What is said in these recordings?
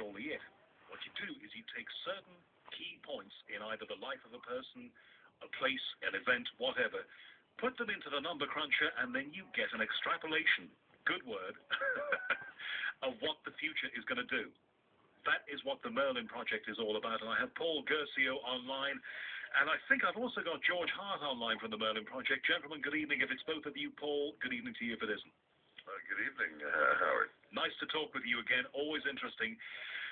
surely it. What you do is you take certain key points in either the life of a person, a place, an event, whatever, put them into the number cruncher, and then you get an extrapolation, good word, of what the future is going to do. That is what the Merlin Project is all about, and I have Paul Gersio online, and I think I've also got George Hart online from the Merlin Project. Gentlemen, good evening if it's both of you. Paul, good evening to you if it isn't. Good evening, Howard. Nice to talk with you again, always interesting.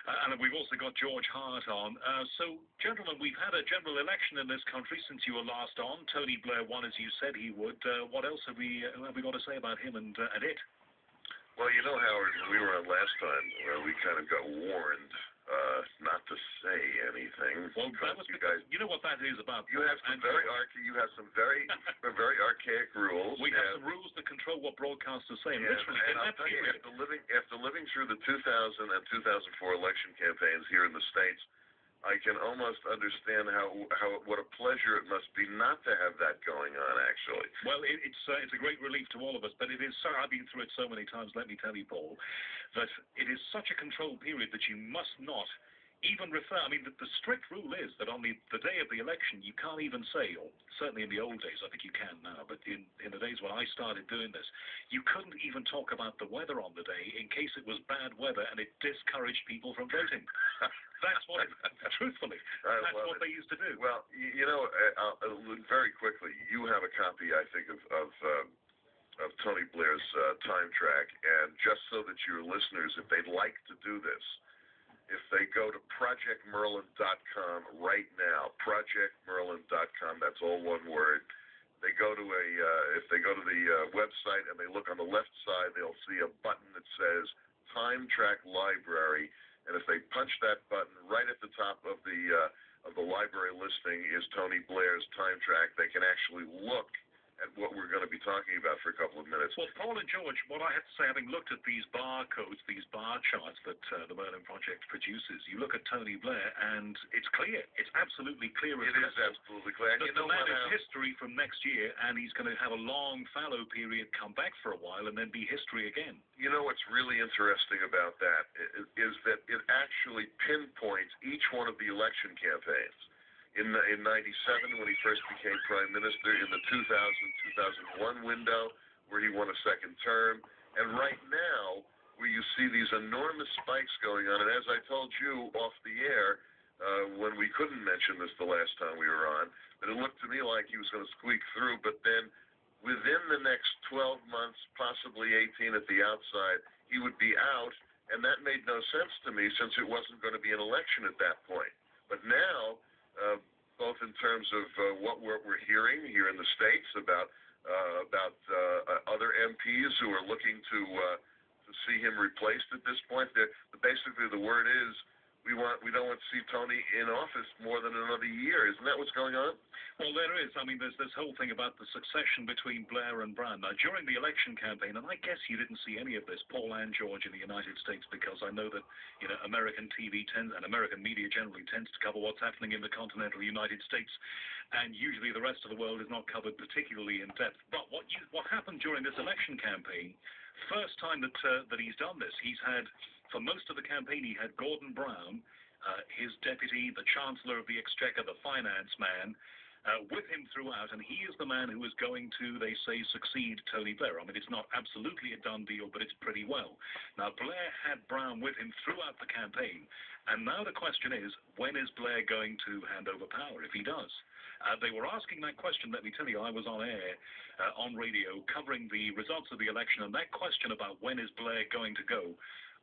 And we've also got George Hart on. So, gentlemen, we've had a general election in this country since you were last on. Tony Blair won, as you said he would. What else have we got to say about him and it? Well, you know, Howard, when we were on last time, we kind of got warned not to say anything. Well, that was because you know what that is about. You have some very archaic rules. We have some rules that control what broadcasters say. And I'll tell you, after living through the 2000 and 2004 election campaigns here in the States, I can almost understand what a pleasure it must be not to have that going on, actually. Well, it's a great relief to all of us, but it is so, I've been through it so many times, let me tell you, Paul, that it is such a controlled period that you must not even refer. I mean, the strict rule is that on the day of the election, you can't even say, or certainly in the old days, I think you can now, but in the days when I started doing this, you couldn't even talk about the weather on the day in case it was bad weather and it discouraged people from voting. That's what, truthfully, that's what they used to do. Well, you know, very quickly, you have a copy, I think, of Tony Blair's time track, and just so that your listeners, if they'd like to do this, if they go to projectmerlin.com right now, projectmerlin.com, that's all one word. They go to if they go to the website and they look on the left side, they'll see a button that says Time Track Library, and if they punch that button, right at the top of the library listing is Tony Blair's time track. They can actually look at what we're going to be talking about for a couple of minutes. Well, Paul and George, what I have to say, having looked at these barcodes, these bar charts that the Merlin Project produces, you look at Tony Blair, and it's clear. It's absolutely clear. It is absolutely clear. That the man is history from next year, and he's going to have a long fallow period, come back for a while, and then be history again. You know what's really interesting about that is that it actually pinpoints each one of the election campaigns. In 97, when he first became prime minister, in the 2000-2001 window, where he won a second term, and right now, where you see these enormous spikes going on, and as I told you off the air, when we couldn't mention this the last time we were on, that it looked to me like he was going to squeak through, but then within the next 12 months, possibly 18 at the outside, he would be out, and that made no sense to me since it wasn't going to be an election at that point. But now, both in terms of what we're hearing here in the States about other MPs who are looking to see him replaced at this point, basically the word is we don't want to see Tony in office more than another year. Isn't that what's going on? Well, there is. I mean, there's this whole thing about the succession between Blair and Brown. Now, during the election campaign, and I guess you didn't see any of this, Paul and George, in the United States, because I know that, you know, American TV and American media generally tends to cover what's happening in the continental United States, and usually the rest of the world is not covered particularly in depth. But what happened during this election campaign, first time that he's done this, he's had, for most of the campaign, he had Gordon Brown, his deputy, the Chancellor of the Exchequer, the finance man, with him throughout, and he is the man who is going to, they say, succeed Tony Blair. I mean, it's not absolutely a done deal, but it's pretty well. Now, Blair had Brown with him throughout the campaign, and now the question is, when is Blair going to hand over power, if he does? They were asking that question, let me tell you, I was on air, on radio, covering the results of the election, and that question about when is Blair going to go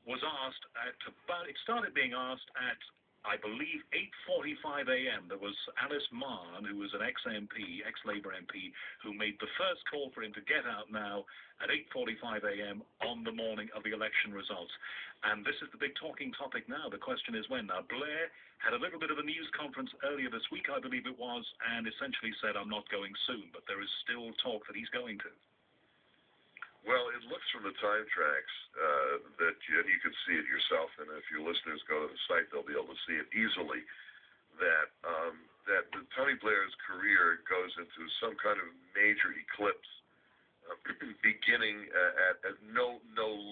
was asked it started being asked at, I believe, 8:45 a.m. There was Alice Mann, who was an ex-MP, ex-Labour MP, who made the first call for him to get out now at 8:45 a.m. on the morning of the election results. And this is the big talking topic now. The question is when. Now, Blair had a little bit of a news conference earlier this week, I believe it was, and essentially said, I'm not going soon, but there is still talk that he's going to. Well, it looks from the time tracks that you can see it yourself, and if your listeners go to the site, they'll be able to see it easily, that Tony Blair's career goes into some kind of major eclipse beginning at no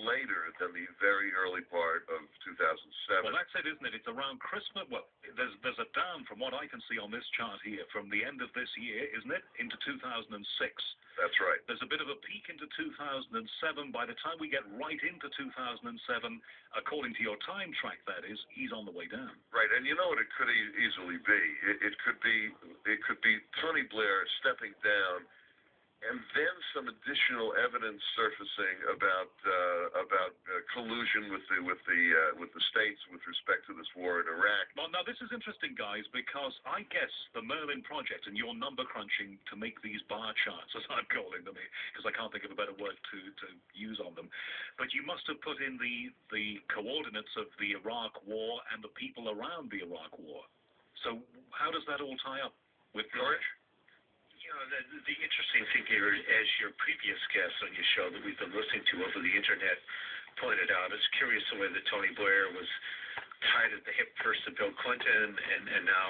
later than the very early part of 2007. Well, that's it, isn't it? It's around Christmas. Well, there's a down from what I can see on this chart here from the end of this year, isn't it, into 2006. That's right. There's a bit of a peak into 2007. By the time we get right into 2007, according to your time track, that is, he's on the way down. Right, and you know what it could easily be? It could be Tony Blair stepping down, and then some additional evidence surfacing about collusion with the states with respect to this war in Iraq. Well, now this is interesting, guys, because I guess the Merlin Project and your number crunching to make these bar charts, as I'm calling them, because I can't think of a better word to use on them, but you must have put in the coordinates of the Iraq War and the people around the Iraq War. So how does that all tie up with George? The interesting thing here, as your previous guest on your show that we've been listening to over the internet pointed out, it's curious the way that Tony Blair was tied at the hip first to Bill Clinton and now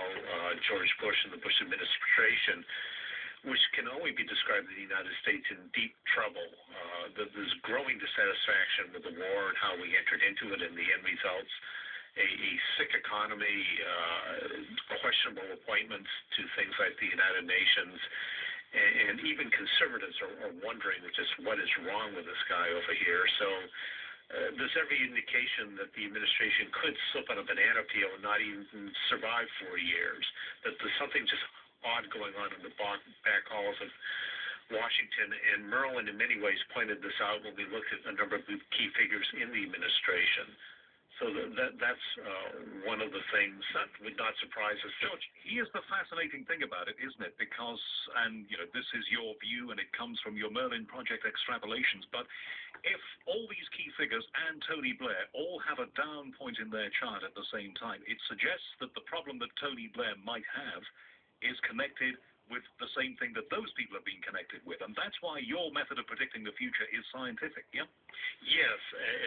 George Bush and the Bush administration, which can only be described in the United States in deep trouble. There's growing dissatisfaction with the war and how we entered into it and the end results. A sick economy, questionable appointments to things like the United Nations, and even conservatives are wondering just what is wrong with this guy over here. So there's every indication that the administration could slip on a banana peel and not even survive 4 years, that there's something just odd going on in the back halls of Washington, and Merlin in many ways pointed this out when we looked at a number of the key figures in the administration. So that's one of the things that would not surprise us. George, here's the fascinating thing about it, isn't it? Because, and this is your view and it comes from your Merlin Project extrapolations, but if all these key figures and Tony Blair all have a down point in their chart at the same time, it suggests that the problem that Tony Blair might have is connected with the same thing that those people have been connected with. And that's why your method of predicting the future is scientific, yeah? Yes,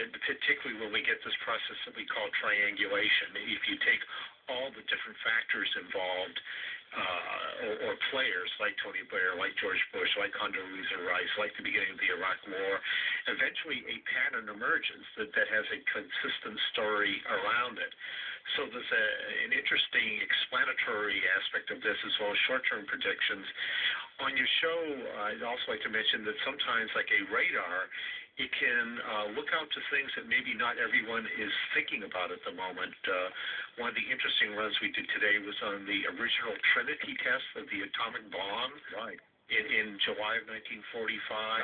and particularly when we get this process that we call triangulation. If you take all the different factors involved, or players like Tony Blair, like George Bush, like Condoleezza Rice, like the beginning of the Iraq War, eventually a pattern emerges that has a consistent story around it. So there's an interesting explanatory aspect of this as well as short-term predictions. On your show, I'd also like to mention that sometimes, like a radar, it can look out to things that maybe not everyone is thinking about at the moment. One of the interesting runs we did today was on the original Trinity test of the atomic bomb. Right. In July of 1945.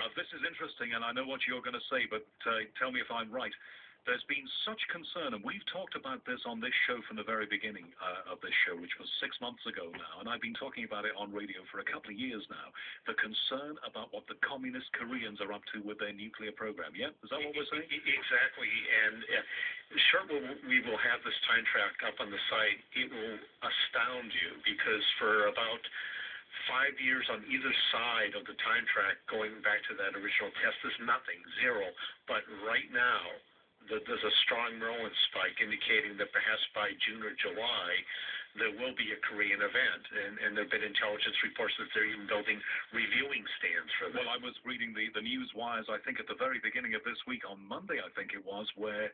Now, this is interesting, and I know what you're going to say, but tell me if I'm right. There's been such concern, and we've talked about this on this show from the very beginning of this show, which was 6 months ago now, and I've been talking about it on radio for a couple of years now, the concern about what the communist Koreans are up to with their nuclear program. Yeah? Is that what we're saying? Exactly, and sure, we will have this time track up on the site. It will astound you, because for about 5 years on either side of the time track, going back to that original test, there's nothing, zero. But right now, there's a strong Merlin spike indicating that perhaps by June or July, there will be a Korean event. And there have been intelligence reports that they're even building reviewing stands for that. Well, I was reading the news wires, I think, at the very beginning of this week, on Monday, I think it was, where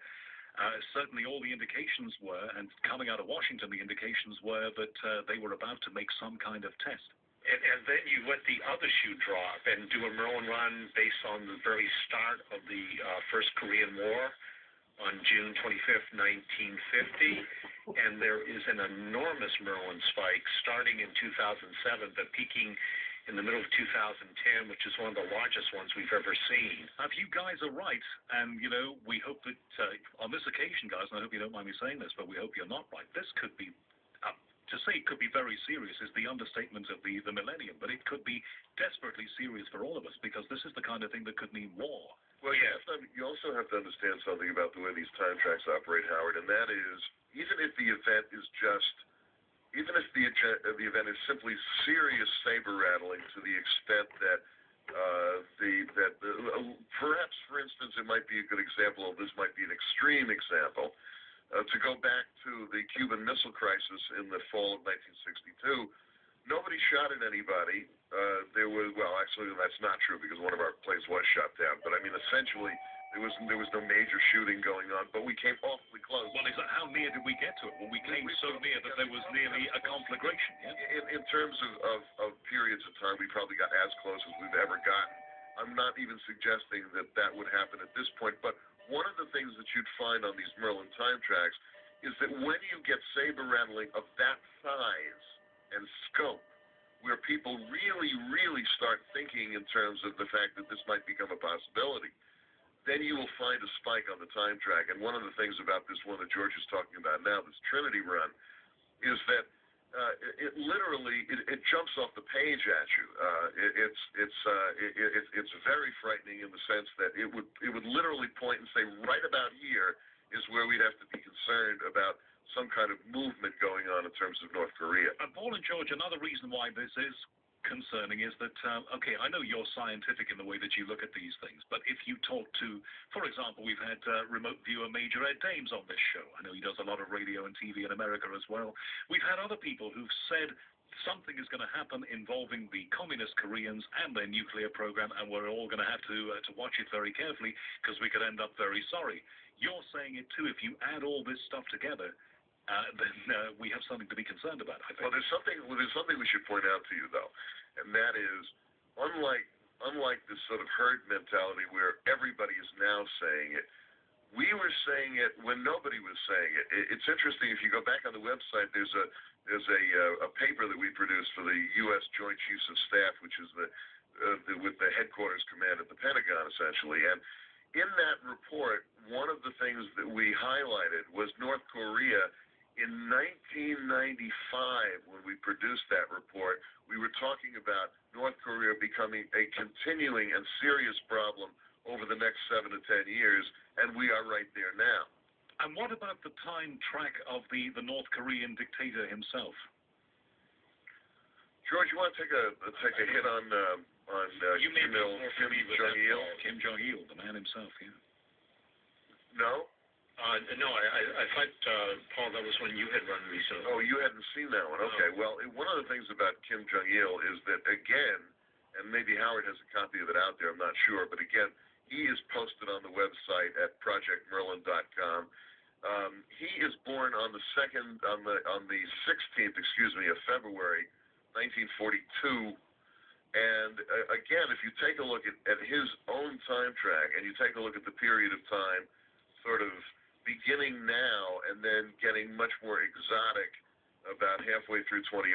certainly all the indications were, and coming out of Washington, the indications were that they were about to make some kind of test. And then you let the other shoe drop and do a Merlin run based on the very start of the First Korean War on June 25th, 1950, and there is an enormous Merlin spike starting in 2007, but peaking in the middle of 2010, which is one of the largest ones we've ever seen. If you guys are right, and, we hope that on this occasion, guys, and I hope you don't mind me saying this, but we hope you're not right, this could be, to say it could be very serious is the understatement of the millennium, but it could be desperately serious for all of us, because this is the kind of thing that could mean war. Well, yeah, you also have to understand something about the way these time tracks operate, Howard, and that is, even if the event is simply serious saber rattling to the extent that perhaps, for instance, it might be a good example of this, might be an extreme example. To go back to the Cuban Missile Crisis in the fall of 1962, Nobody shot at anybody. There was, well, actually, that's not true because one of our planes was shot down. But I mean, essentially, there was no major shooting going on. But we came awfully close. Well, how near did we get to it? Well, we came so near that there was nearly a conflagration. Yeah? In terms of periods of time, we probably got as close as we've ever gotten. I'm not even suggesting that would happen at this point. But one of the things that you'd find on these Merlin time tracks is that when you get saber rattling of that size and scope, where people really, really start thinking in terms of the fact that this might become a possibility, then you will find a spike on the time track. And one of the things about this one that George is talking about now, this Trinity run, is that it literally jumps off the page at you. It's very frightening in the sense that it would literally point and say right about here is where we'd have to be concerned about some kind of movement going on in terms of North Korea. Paul and George, another reason why this is concerning is that, okay, I know you're scientific in the way that you look at these things, but if you talk to, for example, we've had remote viewer Major Ed Dames on this show. I know he does a lot of radio and TV in America as well. We've had other people who've said something is going to happen involving the communist Koreans and their nuclear program, and we're all going to have to watch it very carefully because we could end up very sorry. You're saying it too. If you add all this stuff together, then we have something to be concerned about, I think. Well, there's something we should point out to you, though, and that is, unlike this sort of herd mentality where everybody is now saying it, we were saying it when nobody was saying it. It's interesting, if you go back on the website, there's a paper that we produced for the U.S. Joint Chiefs of Staff, which is with the headquarters command at the Pentagon, essentially, and in that report, one of the things that we highlighted was North Korea. In 1995, when we produced that report, we were talking about North Korea becoming a continuing and serious problem over the next 7 to 10 years, and we are right there now. And what about the time track of the North Korean dictator himself? George, you want to take a hit on Kim Jong-il? Kim Jong-il, the man himself, yeah. No? No, I thought, Paul, that was one you had run recently. Oh, you hadn't seen that one. Okay. Well, one of the things about Kim Jong-il is that, again, and maybe Howard has a copy of it out there, I'm not sure, but again, he is posted on the website at projectmerlin.com. He is born on the 16th, of February, 1942. And again, if you take a look at his own time track and you take a look at the period of time sort of beginning now and then getting much more exotic about halfway through 2006,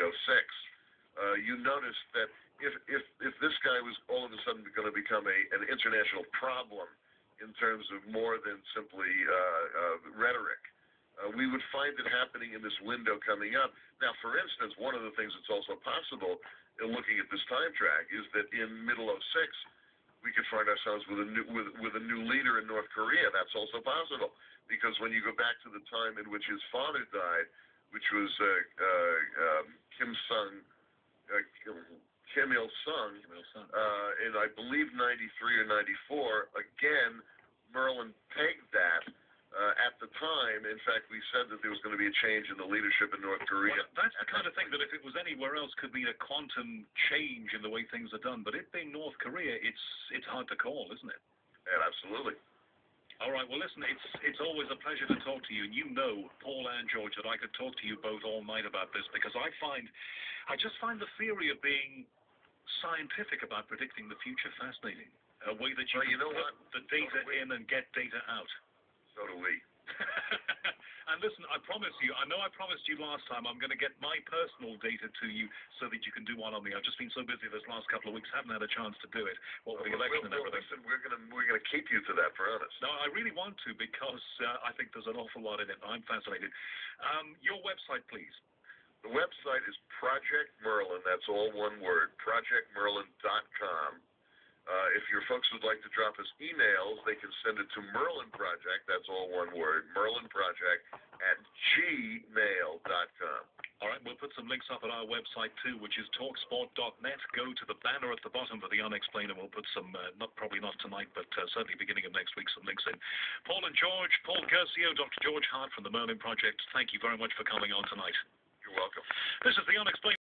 you notice that if this guy was all of a sudden going to become an international problem in terms of more than simply rhetoric, we would find it happening in this window coming up. Now, for instance, one of the things that's also possible in looking at this time track is that in middle 06, we could find ourselves with a new leader in North Korea. That's also possible, because when you go back to the time in which his father died, which was Kim Il-sung, in I believe 93 or 94, again, Merlin pegged that. At the time, in fact, we said that there was going to be a change in the leadership in North Korea. Well, that's the kind of thing that if it was anywhere else could mean a quantum change in the way things are done. But it being North Korea, it's hard to call, isn't it? Yeah, absolutely. All right, well, listen, it's always a pleasure to talk to you. And you know, Paul and George, that I could talk to you both all night about this because I just find the theory of being scientific about predicting the future fascinating. A way that you can put the data in and get data out. So do we. And listen, I promise you, I know I promised you last time I'm going to get my personal data to you so that you can do one on me. I've just been so busy this last couple of weeks, haven't had a chance to do it. What with the election and everything. Listen, we're gonna keep you to that, for honest. No, I really want to because I think there's an awful lot in it. I'm fascinated. Your website, please. The website is Project Merlin. That's all one word. ProjectMerlin.com. If your folks would like to drop us emails, they can send it to Merlin Project, that's all one word, Merlin Project @gmail.com. All right, we'll put some links up at our website too, which is talksport.net. Go to the banner at the bottom for the Unexplained, and we'll put some, probably not tonight, but certainly beginning of next week, some links in. Paul and George, Paul Curcio, Dr. George Hart from the Merlin Project, thank you very much for coming on tonight. You're welcome. This is the Unexplained.